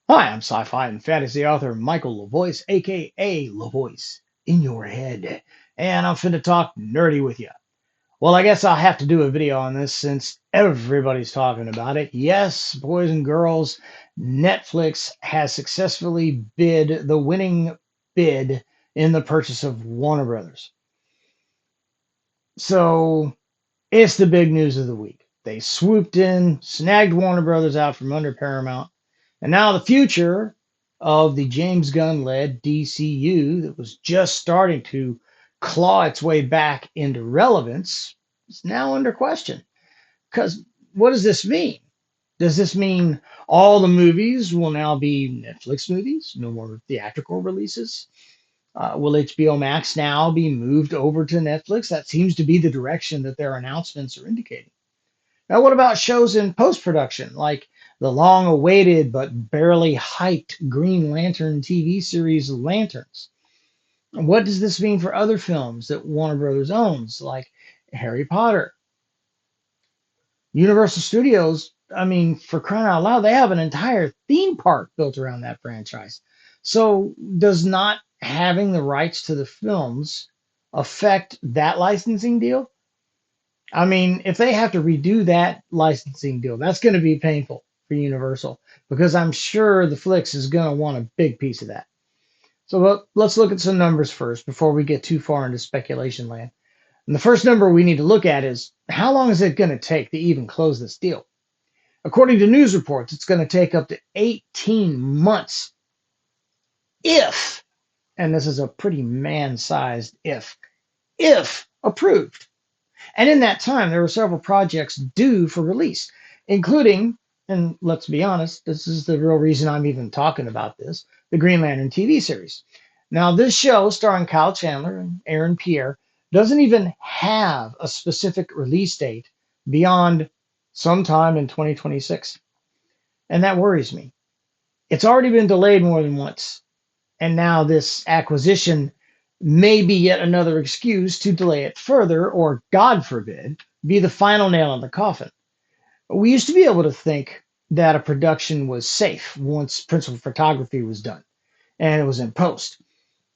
Hi, I'm sci-fi and fantasy author Michael LaVoice, aka LaVoice, in your head, and I'm finna talk nerdy with you. Well, I guess I'll have to do a video on this since everybody's talking about it. Yes, boys and girls, Netflix has successfully bid the winning bid in the purchase of Warner Brothers. So it's the big news of the week. They swooped in, snagged Warner Brothers out from under Paramount, and now the future of the James Gunn led DCU that was just starting to claw its way back into relevance is now under question. Because what does this mean? Does this mean all the movies will now be Netflix movies? No more theatrical releases? Will HBO Max now be moved over to Netflix? That seems to be the direction that their announcements are indicating. Now, what about shows in post production, like the long awaited but barely hyped Green Lantern TV series Lanterns? What does this mean for other films that Warner Brothers owns, like Harry Potter? Universal Studios, I mean, for crying out loud, they have an entire theme park built around that franchise. So, does not having the rights to the films affect that licensing deal? I mean, if they have to redo that licensing deal, that's going to be painful for Universal because I'm sure the Flicks is going to want a big piece of that. So let's look at some numbers first before we get too far into speculation land. And the first number we need to look at is how long is it going to take to even close this deal? According to news reports, it's going to take up to 18 months if, and this is a pretty man-sized if approved. And in that time, there were several projects due for release, including, and let's be honest, this is the real reason I'm even talking about this, the Green Lantern TV series. Now, this show, starring Kyle Chandler and Aaron Pierre, doesn't even have a specific release date beyond sometime in 2026. And that worries me. It's already been delayed more than once. And now this acquisition may be yet another excuse to delay it further, or God forbid, be the final nail in the coffin. We used to be able to think that a production was safe once principal photography was done and it was in post.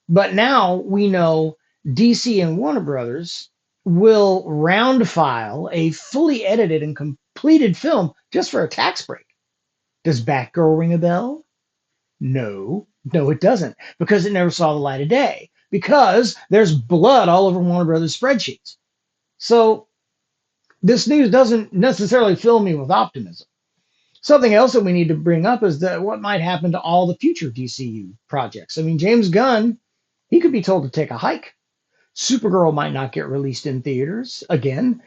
But now we know DC and Warner Brothers will round file a fully edited and completed film just for a tax break. Does Batgirl ring a bell? No, no, it doesn't, because it never saw the light of day, because there's blood all over Warner Brothers spreadsheets. So this news doesn't necessarily fill me with optimism. Something else that we need to bring up is that what might happen to all the future DCU projects. I mean, James Gunn, he could be told to take a hike. Supergirl might not get released in theaters again,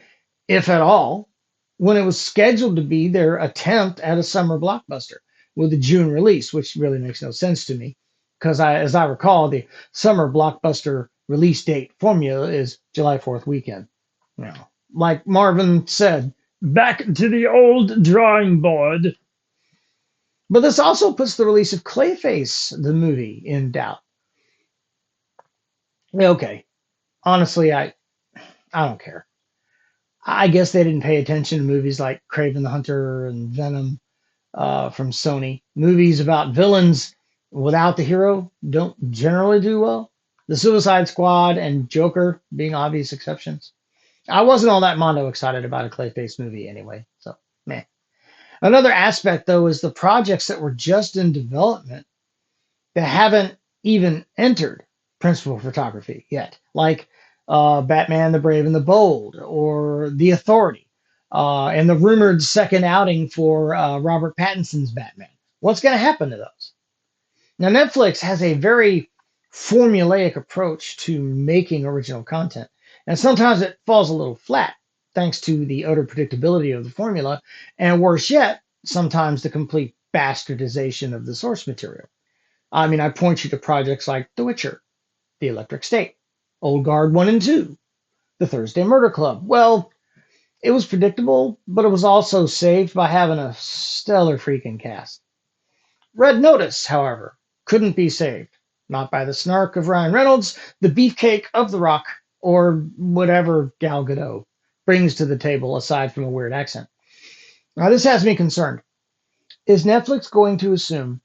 if at all, when it was scheduled to be their attempt at a summer blockbuster with a June release, which really makes no sense to me. Because as I recall, the summer blockbuster release date formula is July 4th weekend. You know, like Marvin said, back to the old drawing board. But this also puts the release of Clayface, the movie, in doubt. Okay, honestly, I don't care. I guess they didn't pay attention to movies like Craven the Hunter and Venom from Sony. Movies about villains without the hero don't generally do well. The Suicide Squad and Joker being obvious exceptions. I wasn't all that mondo excited about a Clayface movie anyway, so meh. Another aspect, though, is the projects that were just in development that haven't even entered principal photography yet, like Batman the Brave and the Bold or The Authority, and the rumored second outing for Robert Pattinson's Batman. What's going to happen to those? Now, Netflix has a very formulaic approach to making original content, and sometimes it falls a little flat thanks to the utter predictability of the formula, and worse yet, sometimes the complete bastardization of the source material. I mean, I point you to projects like The Witcher, The Electric State, Old Guard 1 and 2, The Thursday Murder Club. Well, it was predictable, but it was also saved by having a stellar freaking cast. Red Notice, however, couldn't be saved. Not by the snark of Ryan Reynolds, the beefcake of The Rock, or whatever Gal Gadot brings to the table aside from a weird accent. Now, this has me concerned. Is Netflix going to assume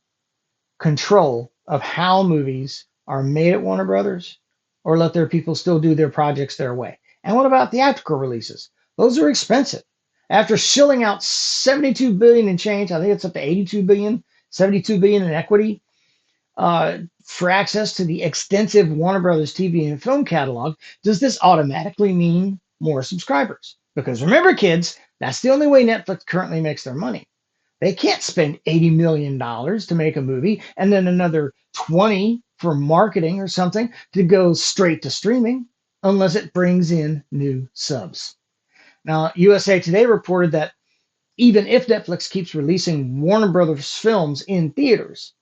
control of how movies are made at Warner Brothers, or let their people still do their projects their way? And what about theatrical releases? Those are expensive. After shilling out 72 billion in change, I think it's up to 82 billion, 72 billion in equity for access to the extensive Warner Brothers TV and film catalog, does this automatically mean more subscribers? Because remember, kids, that's the only way Netflix currently makes their money. They can't spend $80 million to make a movie and then another 20 for marketing or something to go straight to streaming unless it brings in new subs. Now, USA Today reported that even if Netflix keeps releasing Warner Brothers films in theaters,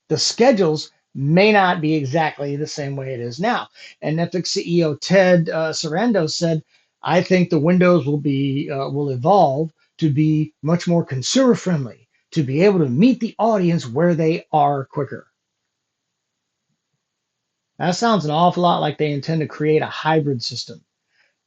the schedules may not be exactly the same way it is now. And Netflix CEO Ted Sarandos said, "I think the windows will evolve to be much more consumer friendly, to be able to meet the audience where they are quicker." That sounds an awful lot like they intend to create a hybrid system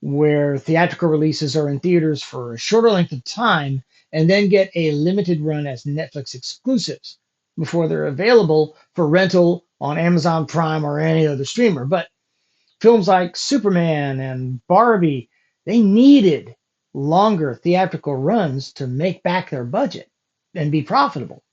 where theatrical releases are in theaters for a shorter length of time and then get a limited run as Netflix exclusives before they're available for rental on Amazon Prime or any other streamer. But films like Superman and Barbie, they needed longer theatrical runs to make back their budget and be profitable.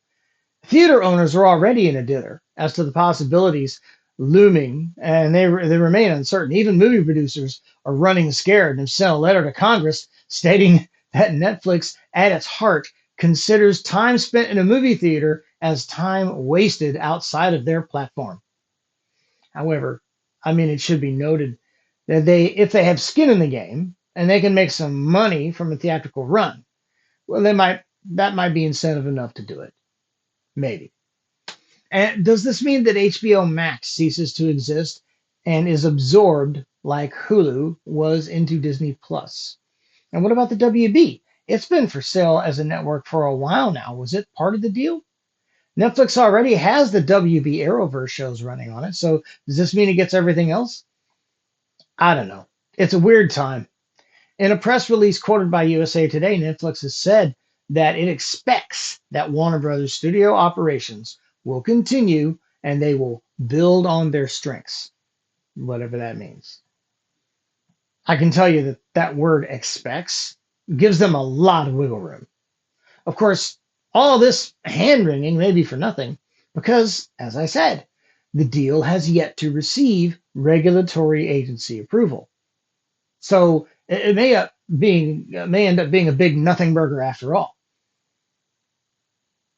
Theater owners are already in a dither as to the possibilities looming, and they remain uncertain. Even movie producers are running scared and have sent a letter to Congress stating that Netflix, at its heart, considers time spent in a movie theater as time wasted outside of their platform. However, I mean, it should be noted that if they have skin in the game and they can make some money from a theatrical run, well, that might be incentive enough to do it. Maybe. And does this mean that HBO Max ceases to exist and is absorbed like Hulu was into Disney Plus? And what about the WB? It's been for sale as a network for a while now. Was it part of the deal? Netflix already has the WB Arrowverse shows running on it. So does this mean it gets everything else? I don't know. It's a weird time. In a press release quoted by USA Today, Netflix has said that it expects that Warner Brothers studio operations will continue and they will build on their strengths, whatever that means. I can tell you that that word expects gives them a lot of wiggle room. Of course, all this hand wringing may be for nothing because, as I said, the deal has yet to receive regulatory agency approval. So it may end up being a big nothing burger after all.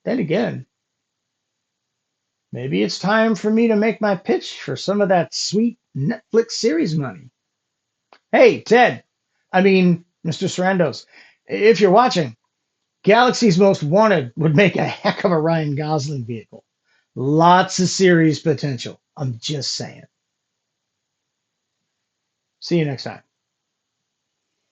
Then again, maybe it's time for me to make my pitch for some of that sweet Netflix series money. Hey, Ted, I mean, Mr. Sarandos, if you're watching, Galaxy's Most Wanted would make a heck of a Ryan Gosling vehicle. Lots of series potential. I'm just saying. See you next time.